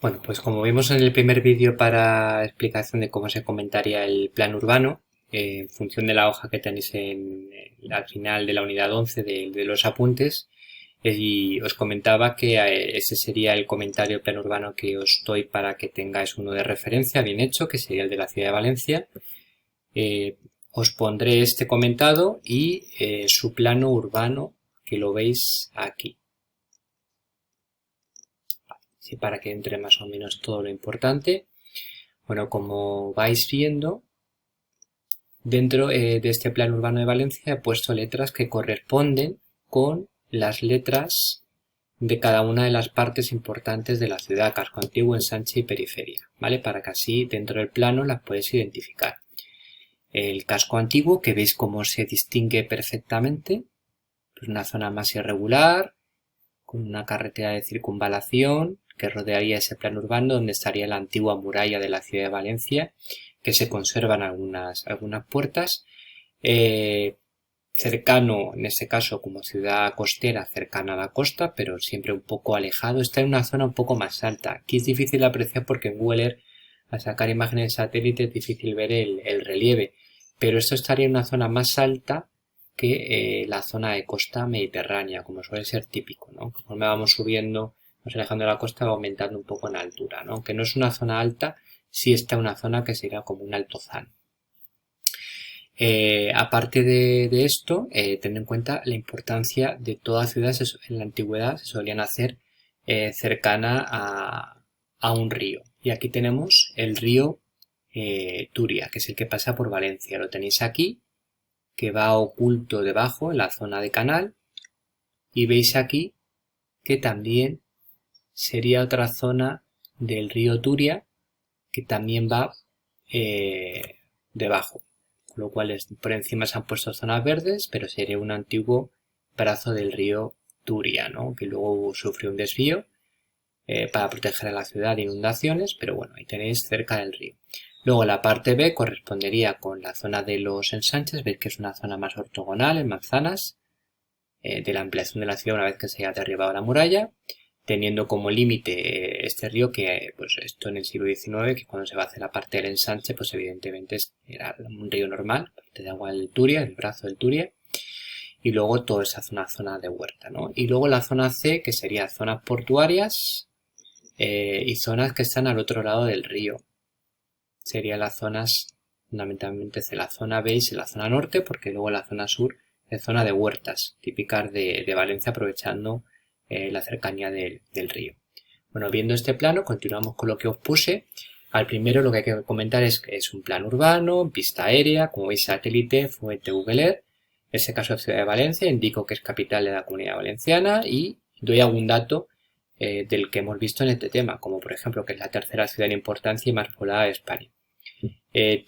Bueno, pues como vimos en el primer vídeo para explicación de cómo se comentaría el plan urbano, en función de la hoja que tenéis al final de la unidad 11 de los apuntes, y os comentaba que ese sería el comentario plan urbano que os doy para que tengáis uno de referencia bien hecho, que sería el de la ciudad de Valencia. Os pondré este comentado y su plano urbano, que lo veis aquí. Sí, para que entre más o menos todo lo importante. Bueno, como vais viendo, dentro de este plan urbano de Valencia he puesto letras que corresponden con las letras de cada una de las partes importantes de la ciudad, casco antiguo, ensanche y periferia, ¿vale? Para que así dentro del plano las puedes identificar. El casco antiguo, que veis cómo se distingue perfectamente, pues una zona más irregular, con una carretera de circunvalación que rodearía ese plano urbano donde estaría la antigua muralla de la ciudad de Valencia, que se conservan algunas puertas. Cercano, en este caso como ciudad costera, cercana a la costa, pero siempre un poco alejado. Está en una zona un poco más alta. Aquí es difícil de apreciar porque en Google Earth, al sacar imágenes de satélite, es difícil ver el relieve, pero esto estaría en una zona más alta que la zona de costa mediterránea, como suele ser típico, ¿no? Conforme vamos subiendo, vamos alejando de la costa, va aumentando un poco en altura, ¿no? Aunque no es una zona alta, sí está una zona que sería como un altozano. Aparte de esto, ten en cuenta la importancia de todas ciudades en la antigüedad se solían hacer cercana a un río. Y aquí tenemos el río Turia, que es el que pasa por Valencia. Lo tenéis aquí, que va oculto debajo en la zona de canal. Y veis aquí que también sería otra zona del río Turia que también va debajo. Con lo cual por encima se han puesto zonas verdes, pero sería un antiguo brazo del río Turia, ¿no? Que luego sufrió un desvío para proteger a la ciudad de inundaciones, pero bueno, ahí tenéis cerca del río. Luego la parte B correspondería con la zona de los ensanches, veis que es una zona más ortogonal en manzanas, de la ampliación de la ciudad una vez que se haya derribado la muralla, teniendo como límite este río que, pues esto en el siglo XIX, que cuando se va a hacer la parte del ensanche, pues evidentemente era un río normal, parte de agua del Turia, el brazo del Turia, y luego toda esa zona de huerta, ¿no? Y luego la zona C, que sería zonas portuarias y zonas que están al otro lado del río. Serían las zonas, fundamentalmente de la zona B y la zona norte, porque luego la zona sur es zona de huertas, típicas de Valencia, aprovechando la cercanía del río. Bueno, viendo este plano, continuamos con lo que os puse. Al primero lo que hay que comentar es que es un plano urbano, vista aérea, como veis satélite, fuente Google Earth. En este caso Ciudad de Valencia, indico que es capital de la Comunidad Valenciana y doy algún dato del que hemos visto en este tema, como por ejemplo que es la tercera ciudad en importancia y más poblada de España.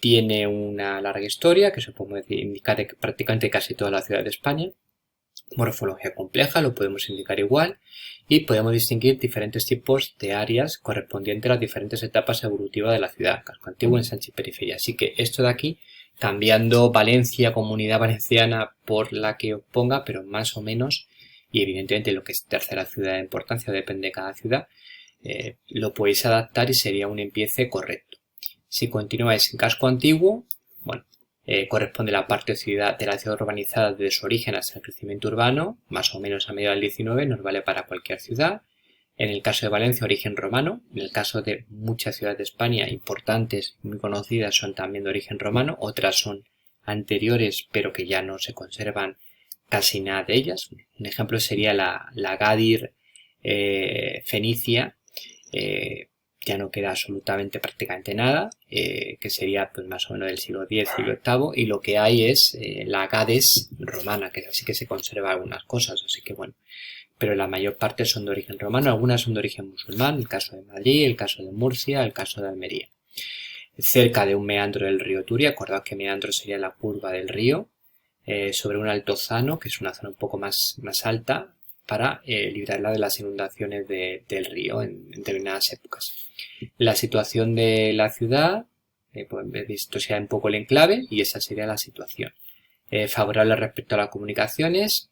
Tiene una larga historia que se puede indicar de prácticamente casi toda la ciudad de España. Morfología compleja, lo podemos indicar igual, y podemos distinguir diferentes tipos de áreas correspondientes a las diferentes etapas evolutivas de la ciudad, casco antiguo, ensanche y periferia. Así que esto de aquí, cambiando Valencia, Comunidad Valenciana, por la que os ponga, pero más o menos, y evidentemente lo que es tercera ciudad de importancia depende de cada ciudad, lo podéis adaptar y sería un empiece correcto. Si continuáis en casco antiguo, bueno, corresponde la parte de la ciudad urbanizada desde su origen hasta el crecimiento urbano, más o menos a mediados del 19, nos vale para cualquier ciudad. En el caso de Valencia, origen romano. En el caso de muchas ciudades de España importantes, muy conocidas, son también de origen romano. Otras son anteriores, pero que ya no se conservan casi nada de ellas. Un ejemplo sería la Gadir fenicia, ya no queda absolutamente prácticamente nada, que sería pues más o menos del siglo X, siglo VIII, y lo que hay es la Gades romana, que así que se conserva algunas cosas, así que bueno, pero la mayor parte son de origen romano, algunas son de origen musulmán, el caso de Madrid, el caso de Murcia, el caso de Almería. Cerca de un meandro del río Turia, acordad que meandro sería la curva del río, sobre un altozano, que es una zona un poco más alta, para librarla de las inundaciones del río en determinadas épocas. La situación de la ciudad, pues esto sería un poco el enclave y esa sería la situación. Favorable respecto a las comunicaciones,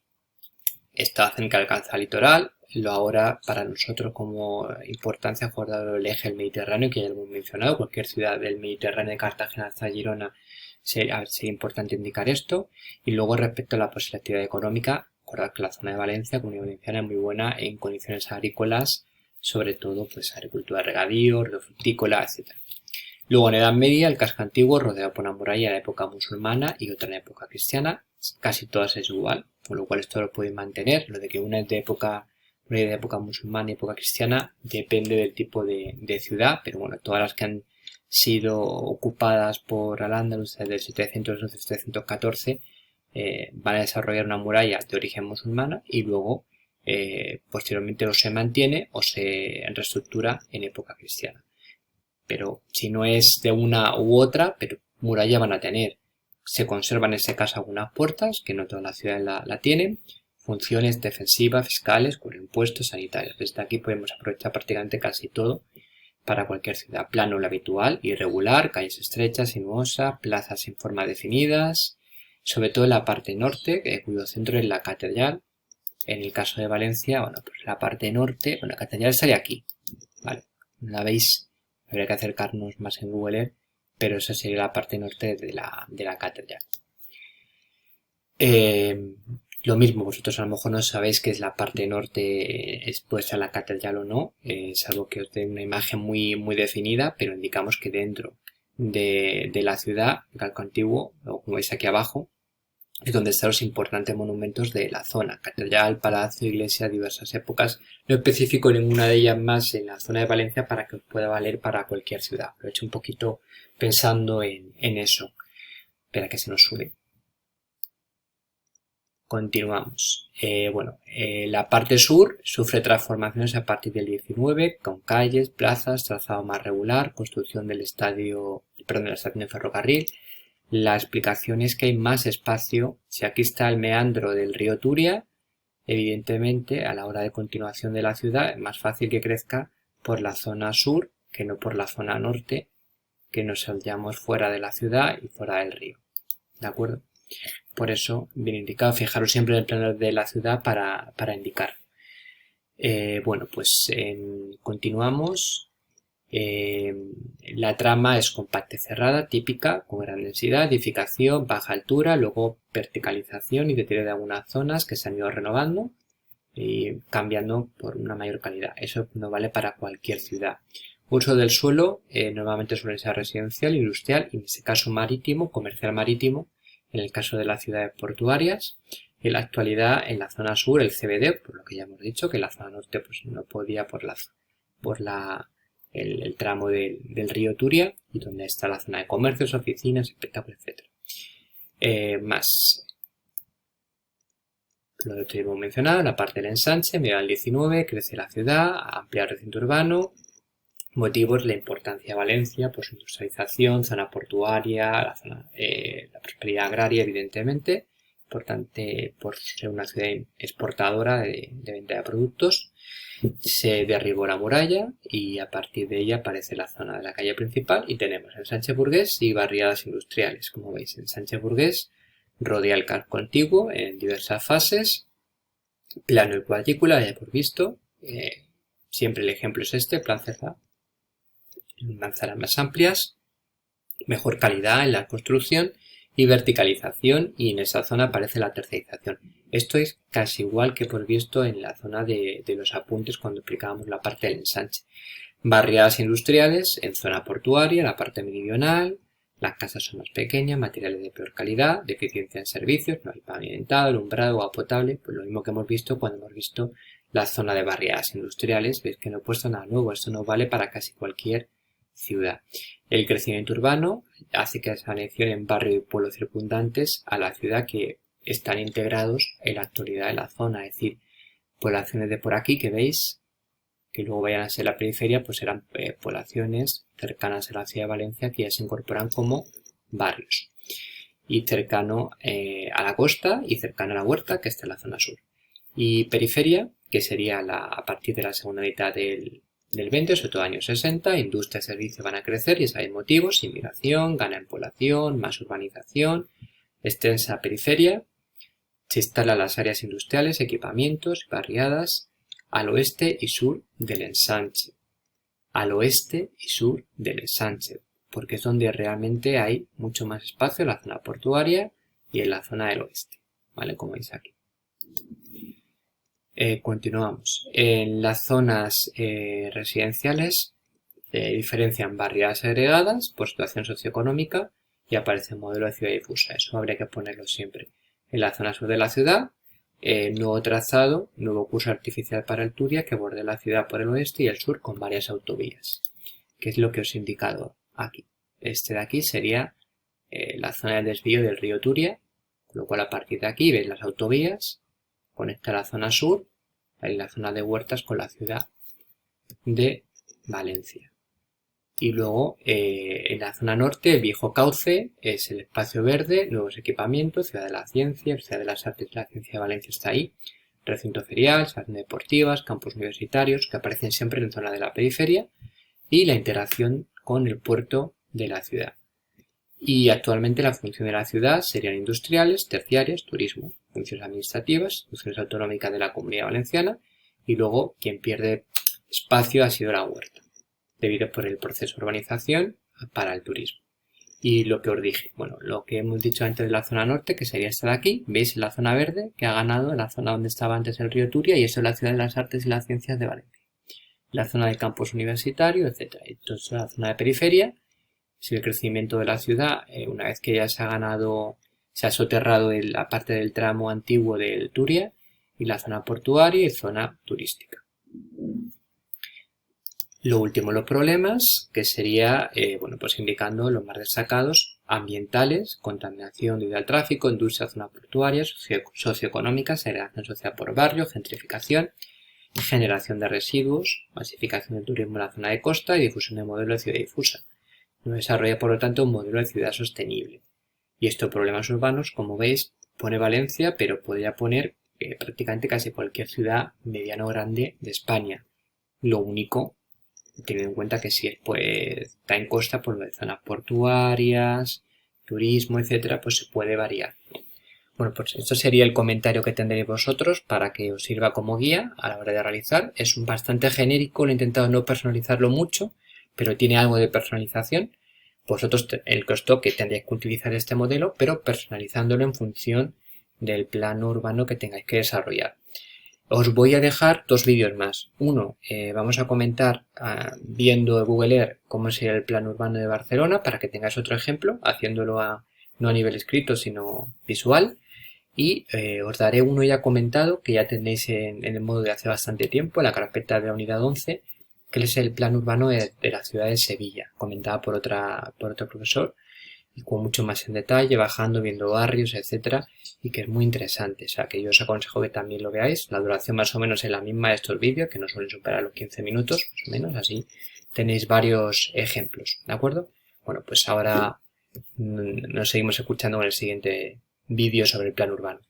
está cerca del alcanza litoral, lo ahora para nosotros como importancia jugar el eje del Mediterráneo, que ya lo hemos mencionado, cualquier ciudad del Mediterráneo, de Cartagena hasta Girona, sería importante indicar esto. Y luego respecto a la posible actividad económica, recordad que la zona de Valencia, Comunidad Valenciana, es muy buena en condiciones agrícolas, sobre todo pues agricultura de regadío, frutícola, etc. Luego en Edad Media, el casco antiguo rodeado por una muralla de la época musulmana y otra en la época cristiana, casi todas es igual, con lo cual esto lo pueden mantener. Lo de que una es de época musulmana y época cristiana depende del tipo de ciudad, pero bueno, todas las que han sido ocupadas por Al-Ándalus desde el 712 714 van a desarrollar una muralla de origen musulmana y luego posteriormente o se mantiene o se reestructura en época cristiana. Pero si no es de una u otra, pero muralla van a tener. Se conservan en ese caso algunas puertas, que no todas las ciudades la tienen, funciones defensivas, fiscales, con impuestos, sanitarios. Desde aquí podemos aprovechar prácticamente casi todo para cualquier ciudad. Plano lo habitual, irregular, calles estrechas, sinuosas, plazas sin forma definidas, sobre todo en la parte norte, cuyo centro es la catedral. En el caso de Valencia, bueno, pues la parte norte, bueno, la catedral estaría aquí, ¿vale? ¿La veis? Habría que acercarnos más en Google Earth, pero esa sería la parte norte de la catedral. Lo mismo, vosotros a lo mejor no sabéis qué es la parte norte expuesta a la catedral o no, salvo que os dé una imagen muy, muy definida, pero indicamos que dentro de la ciudad, el casco antiguo, o como veis aquí abajo, es donde están los importantes monumentos de la zona, catedral, palacio, iglesia, diversas épocas. No especifico ninguna de ellas más en la zona de Valencia para que os pueda valer para cualquier ciudad. Lo he hecho un poquito pensando en eso. Espera que se nos sube. Continuamos. La parte sur sufre transformaciones a partir del 19, con calles, plazas, trazado más regular, construcción de la estación de ferrocarril. La explicación es que hay más espacio. Si aquí está el meandro del río Turia, evidentemente a la hora de continuación de la ciudad es más fácil que crezca por la zona sur que no por la zona norte, que nos hallamos fuera de la ciudad y fuera del río. ¿De acuerdo? Por eso, bien indicado, fijaros siempre en el plano de la ciudad para indicar. Continuamos. La trama es compacta y cerrada, típica, con gran densidad, edificación, baja altura, luego verticalización y deterioro de algunas zonas que se han ido renovando y cambiando por una mayor calidad. Eso no vale para cualquier ciudad. Uso del suelo normalmente suele ser residencial, industrial y en este caso marítimo, comercial marítimo, en el caso de las ciudades portuarias. En la actualidad, en la zona sur, el CBD, por lo que ya hemos dicho, que en la zona norte pues no podía por el tramo del río Turia y donde está la zona de comercios, oficinas, espectáculos, etc. Lo que hemos mencionado, la parte del ensanche, medieval 19, crece la ciudad, amplía el recinto urbano. Motivos, la importancia de Valencia por su industrialización, zona portuaria, la prosperidad agraria, evidentemente, importante por ser una ciudad exportadora de venta de productos. Se derribó la muralla y a partir de ella aparece la zona de la calle principal y tenemos ensanche burgués y barriadas industriales. Como veis, el ensanche burgués rodea el casco antiguo en diversas fases, plano y cuadrícula, ya hemos visto. Siempre el ejemplo es este, plan cerrado. Manzanas más amplias, mejor calidad en la construcción y verticalización, y en esa zona aparece la tercerización. Esto es casi igual que por visto en la zona de los apuntes cuando explicábamos la parte del ensanche. Barriadas industriales en zona portuaria, la parte meridional, las casas son más pequeñas, materiales de peor calidad, deficiencia en servicios, no hay pavimentado, alumbrado, agua potable, pues lo mismo que hemos visto cuando hemos visto la zona de barriadas industriales. Veis que no he puesto nada nuevo, esto no vale para casi cualquier ciudad. El crecimiento urbano hace que se anexionen barrios y pueblos circundantes a la ciudad que están integrados en la actualidad de la zona, es decir, poblaciones de por aquí que veis que luego vayan a ser la periferia, pues serán poblaciones cercanas a la ciudad de Valencia que ya se incorporan como barrios y cercano a la costa y cercano a la huerta que está en la zona sur. Y periferia, que sería a partir de la segunda mitad del 20, sobre todo años 60, industria y servicios van a crecer y es hay motivos, inmigración, gana en población, más urbanización, extensa periferia, se instalan las áreas industriales, equipamientos, barriadas, al oeste y sur del ensanche. Al oeste y sur del ensanche, porque es donde realmente hay mucho más espacio en la zona portuaria y en la zona del oeste, ¿vale? Como veis aquí. Continuamos. En las zonas residenciales diferencian barriadas agregadas por situación socioeconómica y aparece el modelo de ciudad difusa. Eso habría que ponerlo siempre. En la zona sur de la ciudad, nuevo trazado, nuevo curso artificial para el Turia que bordea la ciudad por el oeste y el sur con varias autovías, que es lo que os he indicado aquí. Este de aquí sería la zona de desvío del río Turia, con lo cual a partir de aquí veis las autovías, conecta la zona sur, en la zona de Huertas con la ciudad de Valencia. Y luego en la zona norte, el viejo cauce es el espacio verde, nuevos equipamientos, Ciudad de la Ciencia, Ciudad de las Artes y la Ciencia de Valencia está ahí, recinto ferial, salas deportivas, campus universitarios que aparecen siempre en zona de la periferia y la interacción con el puerto de la ciudad. Y actualmente la función de la ciudad serían industriales, terciarias, turismo, funciones administrativas, funciones autonómicas de la Comunidad Valenciana y luego quien pierde espacio ha sido la huerta, debido por el proceso de urbanización para el turismo. Y lo que os dije, bueno, lo que hemos dicho antes de la zona norte, que sería esta de aquí, veis la zona verde que ha ganado en la zona donde estaba antes el río Turia y eso es la Ciudad de las Artes y las Ciencias de Valencia. La zona de campus universitario, etc. Entonces la zona de periferia, si el crecimiento de la ciudad, una vez que ya se ha ganado, se ha soterrado la parte del tramo antiguo del Turia y la zona portuaria y zona turística. Lo último, los problemas, que sería, bueno, pues indicando los más destacados, ambientales, contaminación debido al tráfico, industria, zona portuaria, socioeconómica, segregación social por barrio, gentrificación, generación de residuos, masificación del turismo en la zona de costa y difusión del modelo de ciudad difusa. No desarrolla, por lo tanto, un modelo de ciudad sostenible. Y estos problemas urbanos, como veis, pone Valencia, pero podría poner prácticamente casi cualquier ciudad mediana o grande de España. Lo único, teniendo en cuenta que si pues, está en costa, por lo de zonas portuarias, turismo, etcétera, pues se puede variar. Bueno, pues esto sería el comentario que tendréis vosotros para que os sirva como guía a la hora de realizar. Es bastante genérico, lo he intentado no personalizarlo mucho, pero tiene algo de personalización. Vosotros, el que os toque, tendréis que utilizar este modelo, pero personalizándolo en función del plano urbano que tengáis que desarrollar. Os voy a dejar dos vídeos más. Uno, vamos a comentar viendo Google Earth cómo sería el plano urbano de Barcelona para que tengáis otro ejemplo, haciéndolo no a nivel escrito, sino visual. Y os daré uno ya comentado, que ya tenéis en el modo de hace bastante tiempo, en la carpeta de la unidad 11, que es el plano urbano de la ciudad de Sevilla, comentada por otro profesor, y con mucho más en detalle, bajando, viendo barrios, etcétera, y que es muy interesante. O sea, que yo os aconsejo que también lo veáis. La duración más o menos es la misma de estos vídeos, que no suelen superar los 15 minutos, más o menos, así tenéis varios ejemplos, ¿de acuerdo? Bueno, pues ahora nos seguimos escuchando en el siguiente vídeo sobre el plano urbano.